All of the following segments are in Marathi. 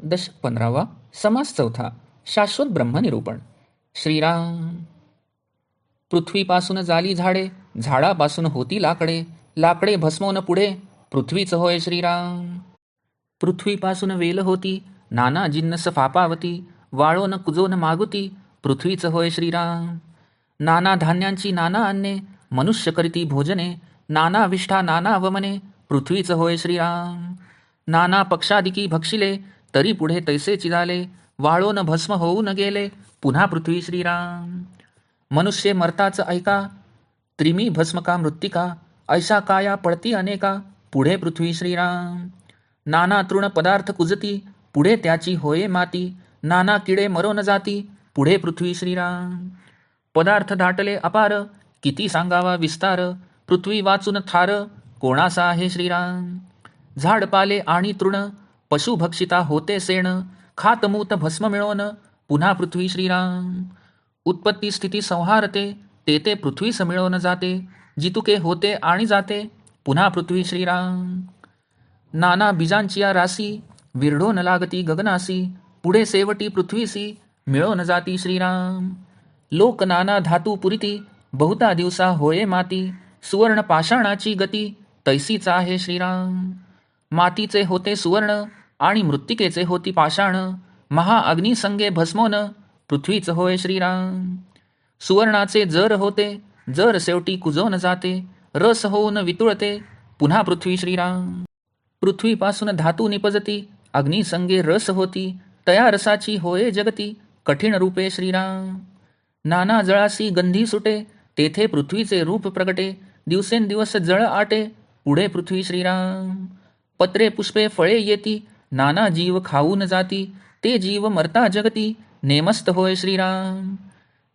दशक 15वा. समास चौथा. शाश्वत ब्रह्मनिरूपण. श्रीराम. पृथ्वीपासून झाली झाडे, झाडापासून होती लाकडे, लाकडे भस्मोन पुढे पृथ्वीच होय श्रीराम. पृथ्वीपासून वेल होती, नाना जिन्नस फापावती, वाळोन कुजोन मागुती पृथ्वीच होय श्रीराम. नाना धान्यांची नाना अन्ने, मनुष्य करीती भोजने, नाना विष्ठा नाना वमने पृथ्वीच होय श्रीराम. नाना पक्षादिकी भक्षिले, तरी पुढे तैसेची झाले, वाळोन भस्म होऊन गेले पुन्हा पृथ्वी श्रीराम. मनुष्य मरताच ऐका, त्रिमी भस्म का मृत्तिका, ऐसा काया पडती अनेका पुढे पृथ्वी श्रीराम. नाना तृण पदार्थ कुजती, पुढे त्याची होये माती, नाना किडे मरोन जाती पुढे पृथ्वी श्रीराम. पदार्थ दाटले अपार, किती सांगावा विस्तार, पृथ्वी वाचून थार कोणासा आहे श्रीराम. झाडपाले आणि तृण, पशु भक्षिता होते सेण, खातमूत भस्म मिळवून पुन्हा पृथ्वी श्रीराम. उत्पत्ती स्थिती संहारते, ते पृथ्वीस मिळवून जाते, जितुके होते आणि जाते पुन्हा पृथ्वी श्रीराम. नाना बीजांची या राशी, विरढोन लागती गगनासी, पुढे सेवटी पृथ्वीसी मिळवून जाती श्रीराम. लोक नाना धातू पुरिती, बहुता दिवसा होये माती, सुवर्ण पाषाणाची गती तैसीच आहे श्रीराम. मातीचे होते सुवर्ण आणि मृत्तिकेचे होती पाषाण, महाअग्निसंगे भस्मोन पृथ्वीच होय श्रीराम. सुवर्णाचे जर होते, जर शेवटी कुजोन जाते, रस होऊन वितुळते पुन्हा पृथ्वी श्रीराम. पृथ्वीपासून धातू निपजती, अग्निसंगे रस होती, तया रसाची होये जगती कठीण रूपे श्रीराम. नाना जळासी गंधी सुटे, तेथे पृथ्वीचे रूप प्रगटे, दिवसेंदिवस जळ आटे पुढे पृथ्वी श्रीराम. पत्रे पुष्पे फळे येती, नाना जीव खाऊन जाती, ते जीव मरता जगती नेमस्त होय श्रीराम.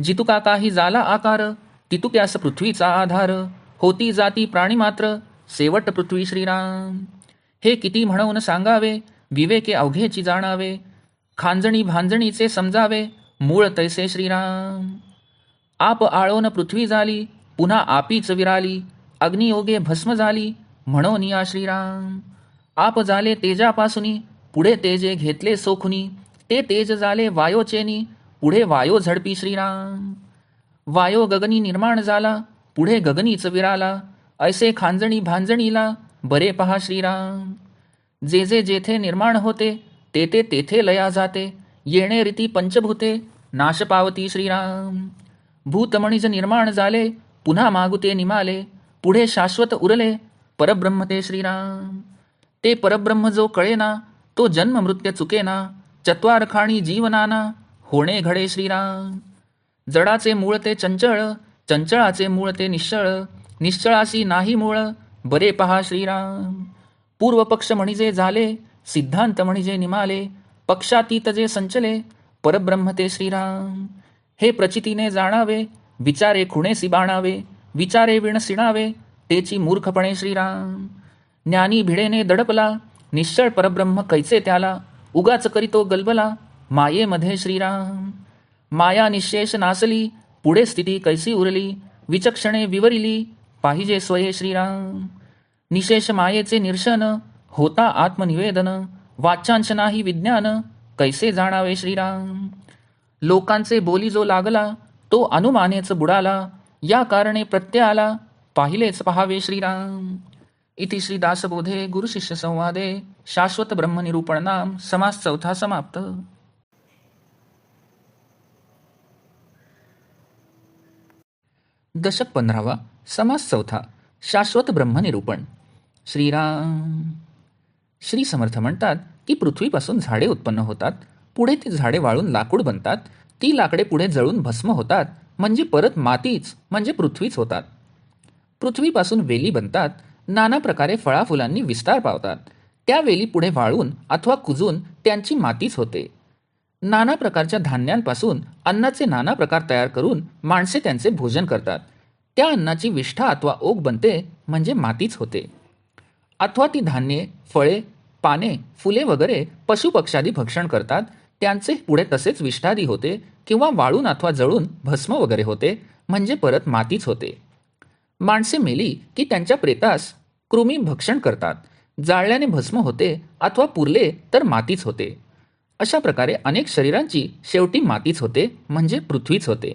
जितुका काही झाला आकार, तितुक्यास पृथ्वीचा आधार, होती जाती प्राणी मात्र शेवट पृथ्वी श्रीराम. हे किती म्हणून सांगावे, विवेके अवघेची जाणावे, खांजणी भांजणीचे समजावे मूळ तैसे श्रीराम. आप आळोन पृथ्वी झाली, पुन्हा आपीच विराली, अग्नियोगे भस्म झाली म्हणून या श्रीराम. आप झाले तेजापासूनी, पुढे तेजे घेतले सोखुनी, ते तेज झाले वायोचेनी पुढे वायो झडपी श्रीराम. वायो गगनी निर्माण झाला, पुढे गगनीच विराला, ऐसे खांजणी भांजणीला बरे पहा श्रीराम. जे जे जेथे निर्माण होते, ते तेथे लया जाते, येणे रीती पंचभूते नाश पावती श्रीराम. भूतमणीज निर्माण झाले, पुन्हा मागुते निमाले, पुढे शाश्वत उरले परब्रह्म ते श्रीराम. ते परब्रह्म जो कळेना, तो जन्म मृत्य चुकेना, चत्वार खाणी जीवनाना होणे घडे श्रीराम. जडाचे मूळ ते चंचळ, चंचळाचे मूळ ते निश्चळ, निश्चळाशी नाही मूळ बरे पहा श्रीराम. पूर्वपक्ष म्हणजे झाले, सिद्धांत म्हणजे निमाले, पक्षातीत जे संचले परब्रह्म ते श्रीराम. हे प्रचितीने जाणावे, विचारे खुणेसी बाणावे, विचारे विण सिणावे तेची मूर्खपणे श्रीराम. ज्ञानी भिडेने दडपला, निश्चळ परब्रह्म कैचे त्याला, उगाच करीतो गलबला मायेमध्ये श्रीराम. माया निशेष नासली, पुढे स्थिती कैसी उरली, विचक्षणे विवरिली पाहिजे स्वये श्रीराम. निशेष मायेचे निरशन, होता आत्मनिवेदन, वाचांश नाही विज्ञान कैसे जाणावे श्रीराम. लोकांचे बोली जो लागला, तो अनुमानेच बुडाला, या कारणे प्रत्यय आला पाहिलेच पहावे श्रीराम. इति श्री दासबोधे गुरुशिष्य संवादे शाश्वत ब्रह्मनिरूपण नाम समास चौथा समाप्त. दशक 15वा. समास चौथा. शाश्वत ब्रह्मनिरूपण. श्रीराम. श्री समर्थ म्हणतात की पृथ्वीपासून झाडे उत्पन्न होतात, पुढे ती झाडे वाळून लाकूड बनतात, ती लाकडे पुढे जळून भस्म होतात, म्हणजे परत मातीच म्हणजे पृथ्वीच होतात. पृथ्वीपासून वेली बनतात, नाना प्रकारे फळाफुलांनी विस्तार पावतात, त्या वेली पुढे वाळून अथवा कुजून त्यांची मातीच होते. नाना प्रकारच्या धान्यांपासून अन्नाचे नाना प्रकार तयार करून माणसे त्यांचे भोजन करतात, त्या अन्नाची विष्ठा अथवा ओक बनते म्हणजे मातीच होते. अथवा ती धान्ये, फळे, पाने, फुले वगैरे पशुपक्षादी भक्षण करतात, त्यांचे पुढे तसेच विष्ठादी होते किंवा वाळून अथवा जळून भस्म वगैरे होते म्हणजे परत मातीच होते. माणसे मेली की त्यांच्या प्रेतास कृमी भक्षण करतात, जाळल्याने भस्म होते अथवा पुरले तर मातीच होते. अशा प्रकारे अनेक शरीरांची शेवटी मातीच होते, म्हणजे पृथ्वीच होते.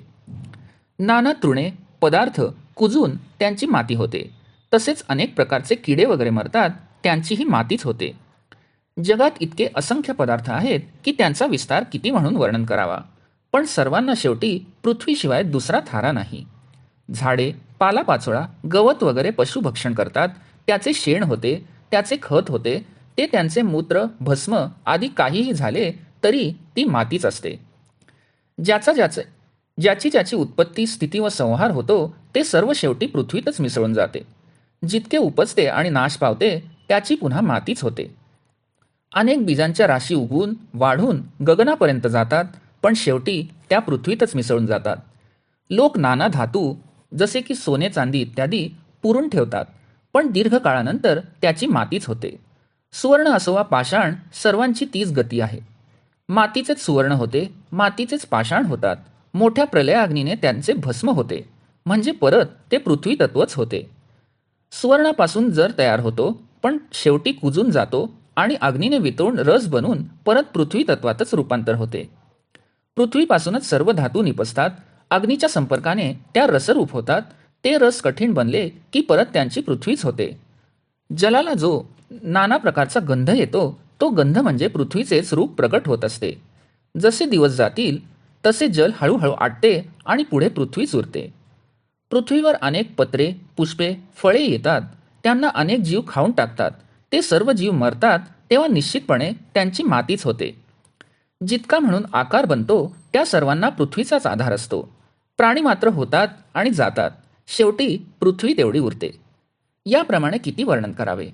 नाना तृणे पदार्थ कुजून त्यांची माती होते. तसेच अनेक प्रकारचे किडे वगैरे मरतात, त्यांचीही मातीच होते. जगात इतके असंख्य पदार्थ आहेत की त्यांचा विस्तार किती म्हणून वर्णन करावा, पण सर्वांना शेवटी पृथ्वीशिवाय दुसरा थारा नाही. झाडे, पालापाचोळा, गवत वगैरे पशु भक्षण करतात, त्याचे शेण होते, त्याचे खत होते, ते त्यांचे मूत्र, भस्म आदी काहीही झाले तरी ती मातीच असते. ज्याची ज्याची उत्पत्ती, स्थिती व संहार होतो ते सर्व शेवटी पृथ्वीतच मिसळून जाते. जितके उपजते आणि नाश पावते त्याची पुन्हा मातीच होते. अनेक बीजांच्या राशी उगवून वाढून गगनापर्यंत जातात, पण शेवटी त्या पृथ्वीतच मिसळून जातात. लोक नाना धातू जसे की सोने, चांदी इत्यादी पुरून ठेवतात, पण दीर्घकाळानंतर त्याची मातीच होते. सुवर्ण असो वा पाषाण, सर्वांची तीच गती आहे. मातीचेच सुवर्ण होते, मातीचेच पाषाण होतात. मोठ्या प्रलयाग्नीने त्यांचे भस्म होते, म्हणजे परत ते पृथ्वी तत्वच होते. सुवर्णापासून जर तयार होतो, पण शेवटी कुजून जातो आणि अग्नीने वितळून रस बनून परत पृथ्वी तत्वातच रूपांतर होते. पृथ्वीपासूनच सर्व धातू निपजतात, अग्नीच्या संपर्काने त्या रसरूप होतात. ते रस कठीण बनले की परत त्यांची पृथ्वीच होते. जलाला जो नाना प्रकारचा गंध येतो, तो गंध म्हणजे पृथ्वीचेच रूप प्रकट होत असते. जसे दिवस जातील तसे जल हळूहळू आटते आणि पुढे पृथ्वीच उरते. पृथ्वीवर अनेक पत्रे, पुष्पे, फळे येतात, त्यांना अनेक जीव खाऊन टाकतात. ते सर्व जीव मरतात तेव्हा निश्चितपणे त्यांची मातीच होते. जितका म्हणून आकार बनतो त्या सर्वांना पृथ्वीचाच आधार असतो. प्राणी मात्र होतात आणि जातात, शेवटी पृथ्वी तेवढी उरते. याप्रमाणे किती वर्णन करावे.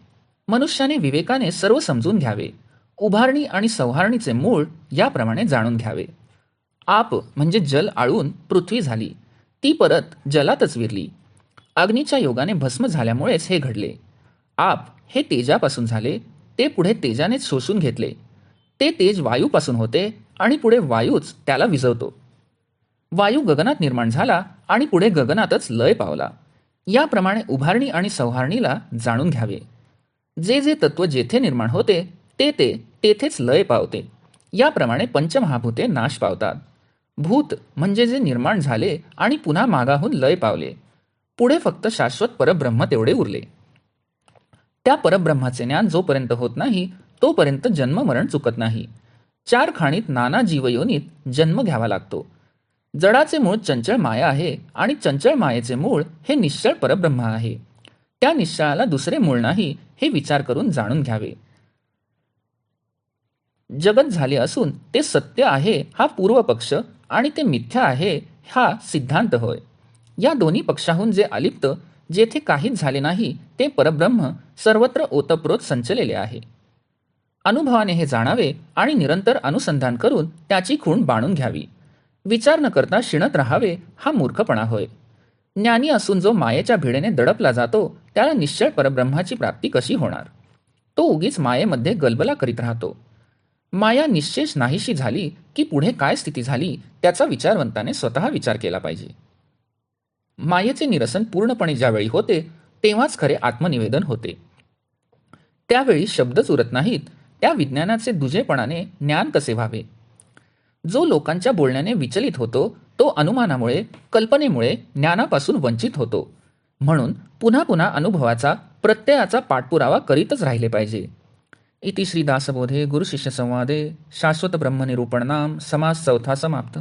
मनुष्याने विवेकाने सर्व समजून घ्यावे. उभारणी आणि संहारणीचे मूळ याप्रमाणे जाणून घ्यावे. आप म्हणजे जल आळून पृथ्वी झाली, ती परत जलातच विरली. अग्नीच्या योगाने भस्म झाल्यामुळेच हे घडले. आप हे तेजापासून झाले, ते पुढे तेजानेच शोषून घेतले. ते तेज वायूपासून होते आणि पुढे वायूच त्याला विझवतो. वायू गगनात निर्माण झाला आणि पुढे गगनातच लय पावला. याप्रमाणे उभारणी आणि संहारणीला जाणून घ्यावे. जे जे तत्व जेथे निर्माण होते ते तेथेच लय पावते. याप्रमाणे पंचमहाभूते नाश पावतात. भूत म्हणजे जे निर्माण झाले आणि पुन्हा मागाहून लय पावले. पुढे फक्त शाश्वत परब्रह्म तेवढे उरले. त्या परब्रह्माचे ज्ञान जोपर्यंत होत नाही तोपर्यंत जन्ममरण चुकत नाही. 4 खाणीत नाना जीवयोनीत जन्म घ्यावा लागतो. जडाचे मूळ चंचळ माया आहे आणि चंचळ मायेचे मूळ हे निश्चळ परब्रह्म आहे. त्या निश्चळाला दुसरे मूळ नाही हे विचार करून जाणून घ्यावे. जगत झाले असून ते सत्य आहे हा पूर्व पक्ष आणि ते मिथ्या आहे हा सिद्धांत होय. या दोन्ही पक्षाहून जे अलिप्त, जेथे काहीच झाले नाही ते परब्रह्म सर्वत्र ओतप्रोत संचलेले आहे. अनुभवाने हे जाणावे आणि निरंतर अनुसंधान करून त्याची खूण बाणून घ्यावी. विचार न करता शिणत राहावे हा मूर्खपणा होय. ज्ञानी असून जो मायेच्या भिडेने दडपला जातो त्याला निश्चळ परब्रह्माची प्राप्ती कशी होणार. तो उगीच मायेमध्ये गलबला करीत राहतो. माया निश्चेष नाहीशी झाली की पुढे काय स्थिती झाली त्याचा विचारवंताने स्वतः विचार केला पाहिजे. मायेचे निरसन पूर्णपणे ज्यावेळी होते तेव्हाच खरे आत्मनिवेदन होते. त्यावेळी शब्दच उरत नाहीत. त्या विज्ञानाचे दुजेपणाने ज्ञान कसे व्हावे. जो लोकांच्या बोलण्याने विचलित होतो तो अनुमानामुळे, कल्पनेमुळे ज्ञानापासून वंचित होतो. म्हणून पुन्हा पुन्हा अनुभवाचा, प्रत्ययाचा पाठपुरावा करीतच राहिले पाहिजे. इति श्री दासबोधे गुरुशिष्य संवादे शाश्वत ब्रह्मनिरूपण नाम समास 4 समाप्त.